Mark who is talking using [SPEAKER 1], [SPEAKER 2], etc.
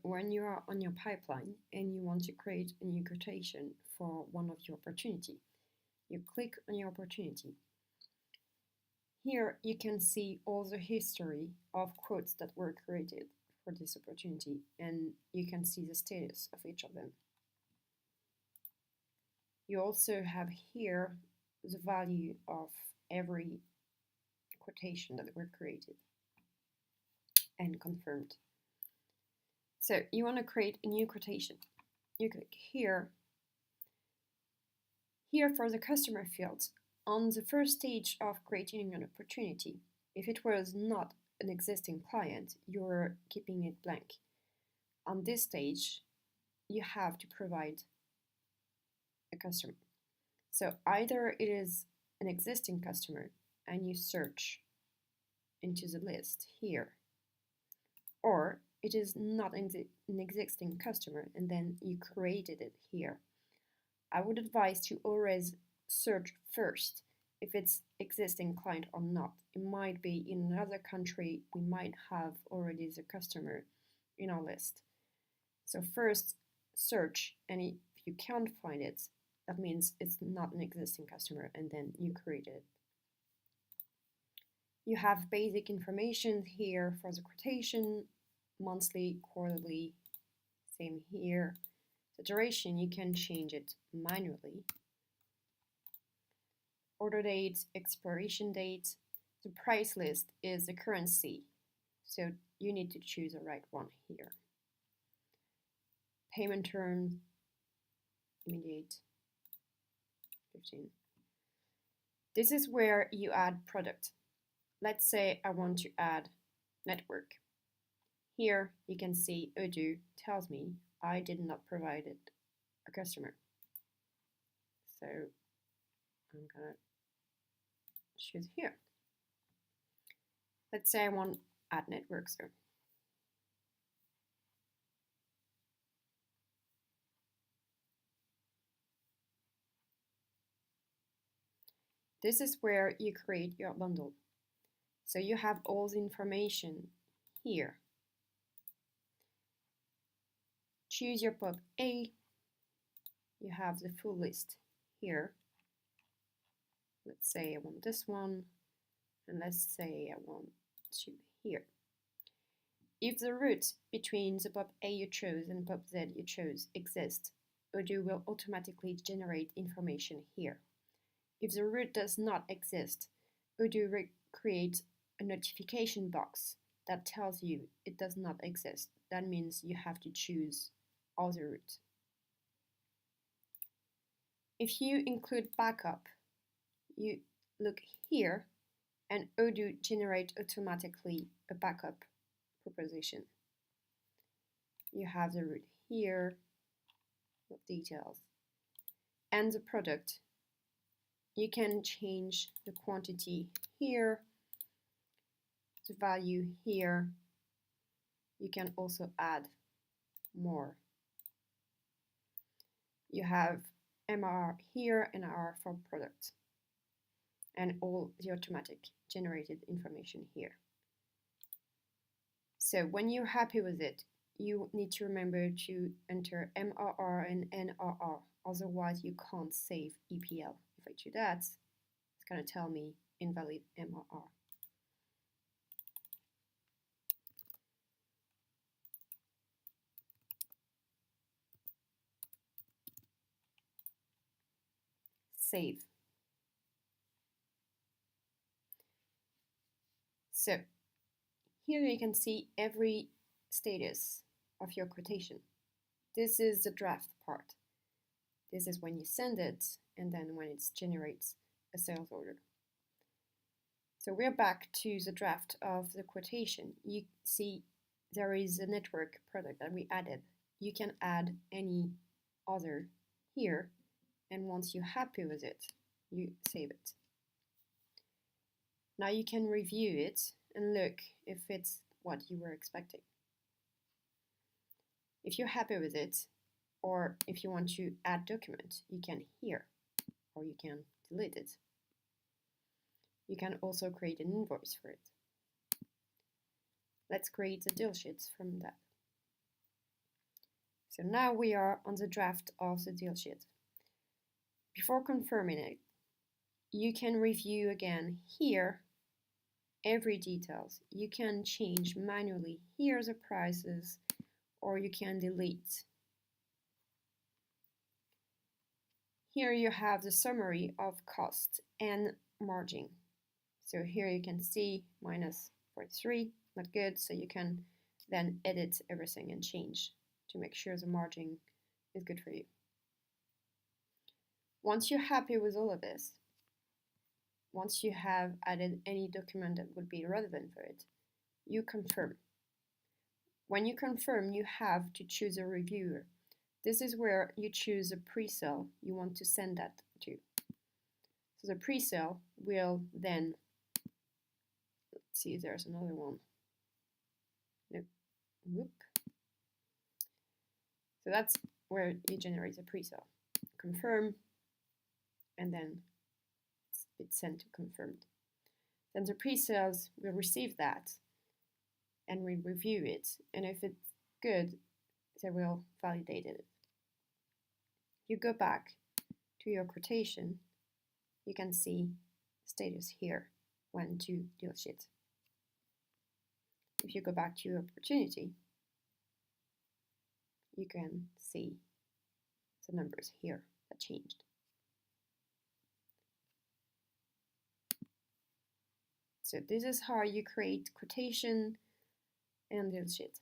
[SPEAKER 1] when you are on your pipeline and you want to create a new quotation for one of your opportunity, you click on your opportunity. Here you can see all the history of quotes that were created for this opportunity, and you can see the status of each of them. You also have here the value of every quotation that were created and confirmed. So you want to create a new quotation. You click here. Here for the customer fields, on the first stage of creating an opportunity, if it was not an existing client, you're keeping it blank. On this stage, you have to provide a customer. So either it is an existing customer and you search into the list here, or it is not an existing customer and then you created it here. I would advise to always search first if it's existing client or not. It might be in another country, we might have already the customer in our list. So first search, and if you can't find it, that means it's not an existing customer and then you create it. You have basic information here for the quotation, monthly, quarterly, same here. The duration, you can change it manually. Order date, expiration date. The price list is the currency, so you need to choose the right one here. Payment term, immediate, 15. This is where you add product. Let's say I want to add network. Here you can see Odoo tells me I did not provide a customer. So I'm gonna choose here. Let's say I want to add network. So this is where you create your bundle. So you have all the information here. Choose your pub A. You have the full list here. Let's say I want this one, and let's say I want to here. If the route between the pub A you chose and pub Z you chose exists, Odoo will automatically generate information here. If the route does not exist, Odoo creates a notification box that tells you it does not exist. That means you have to choose other route. If you include backup, you look here and Odoo generates automatically a backup proposition. You have the route here with details. And the product, you can change the quantity here, the value here. You can also add more. You have MR here and R for product, and all the automatic generated information here. So when you're happy with it, you need to remember to enter MRR and NRR, otherwise you can't save EPL. If I do that, it's going to tell me invalid MRR. Save. So here you can see every status of your quotation. This is the draft part. This is when you send it, and then when it generates a sales order. So we're back to the draft of the quotation. You see there is a network product that we added. You can add any other here, and once you're happy with it, you save it. Now you can review it and look if it's what you were expecting. If you're happy with it, or if you want to add document, you can here, or you can delete it. You can also create an invoice for it. Let's create the deal sheets from that. So now we are on the draft of the deal sheet. Before confirming it, you can review again here every details. You can change manually here the prices, or you can delete. Here you have the summary of cost and margin. So here you can see minus 43, not good, so you can then edit everything and change to make sure the margin is good for you. Once you're happy with all of this, once you have added any document that would be relevant for it, you confirm. When you confirm, you have to choose a reviewer. This is where you choose a pre-sale you want to send that to. So the pre-sale will then, let's see if there's another one. Nope. Whoop. So that's where you generate a pre-sale. Confirm, and then it's sent to confirmed. Then the pre-sales will receive that and we review it, and if it's good, they will validate it. You go back to your quotation, you can see status here, went to deal sheet. If you go back to your opportunity, you can see the numbers here that changed. So this is how you create quotation and deal sheet.